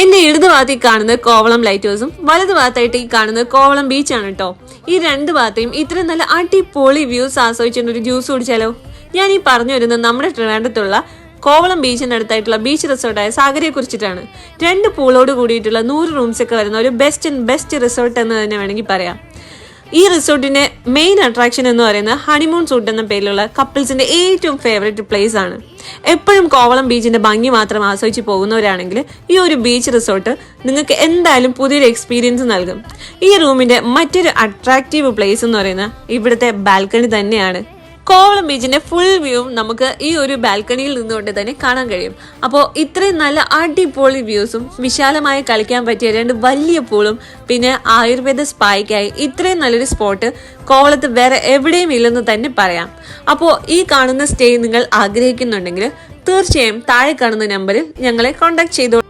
എന്റെ ഇടതുഭാഗത്ത് ഈ കാണുന്നത് കോവളം ലൈറ്റ് ഹൗസും വലതുഭാഗത്തായിട്ട് ഈ കാണുന്നത് കോവളം ബീച്ചാണ് കേട്ടോ. ഈ രണ്ട് ഭാഗത്തെയും ഇത്രയും നല്ല അടിപൊളി വ്യൂസ് ആസ്വദിച്ചുകൊണ്ട് ഒരു ജ്യൂസ് കുടിച്ചാലോ? ഞാൻ ഈ പറഞ്ഞു വരുന്നത് നമ്മുടെ ട്രിവാൻഡ്രത്തുള്ള കോവളം ബീച്ചിന്റെ അടുത്തായിട്ടുള്ള ബീച്ച് റിസോർട്ടായ സാഗരയെ കുറിച്ചിട്ടാണ്. 2 പൂളോട് കൂടിയിട്ടുള്ള 100 റൂംസ് ഒക്കെ വരുന്ന ഒരു ബെസ്റ്റ് റിസോർട്ട് എന്ന് തന്നെ വേണമെങ്കിൽ പറയാം. ഈ റിസോർട്ടിന്റെ മെയിൻ അട്രാക്ഷൻ എന്ന് പറയുന്നത് ഹണിമൂൺ സൂട്ട് എന്ന പേരിലുള്ള കപ്പിൾസിന്റെ ഏറ്റവും ഫേവറേറ്റ് പ്ലേസ് ആണ്. എപ്പോഴും കോവളം ബീച്ചിന്റെ ഭംഗി മാത്രം ആസ്വദിച്ച് പോകുന്നവരാണെങ്കിൽ ഈ ഒരു ബീച്ച് റിസോർട്ട് നിങ്ങൾക്ക് എന്തായാലും പുതിയൊരു എക്സ്പീരിയൻസ് നൽകും. ഈ റൂമിന്റെ മറ്റൊരു അട്രാക്റ്റീവ് പ്ലേസ് എന്ന് പറയുന്നത് ഇവിടുത്തെ ബാൽക്കണി തന്നെയാണ്. കോവളം ബീച്ചിന്റെ ഫുൾ വ്യൂവും നമുക്ക് ഈ ഒരു ബാൽക്കണിയിൽ നിന്നുകൊണ്ട് തന്നെ കാണാൻ കഴിയും. അപ്പോൾ ഇത്രയും നല്ല അടിപൊളി വ്യൂസും വിശാലമായി കളിക്കാൻ പറ്റിയ 2 വലിയ പൂളും പിന്നെ ആയുർവേദ സ്പായ്ക്കായി ഇത്രയും നല്ലൊരു സ്പോട്ട് കോവളത്ത് വേറെ എവിടെയും ഇല്ലെന്ന് തന്നെ പറയാം. അപ്പോൾ ഈ കാണുന്ന സ്റ്റേ നിങ്ങൾ ആഗ്രഹിക്കുന്നുണ്ടെങ്കിൽ തീർച്ചയായും താഴെ കാണുന്ന നമ്പറിൽ ഞങ്ങളെ കോൺടാക്ട് ചെയ്തോളൂ.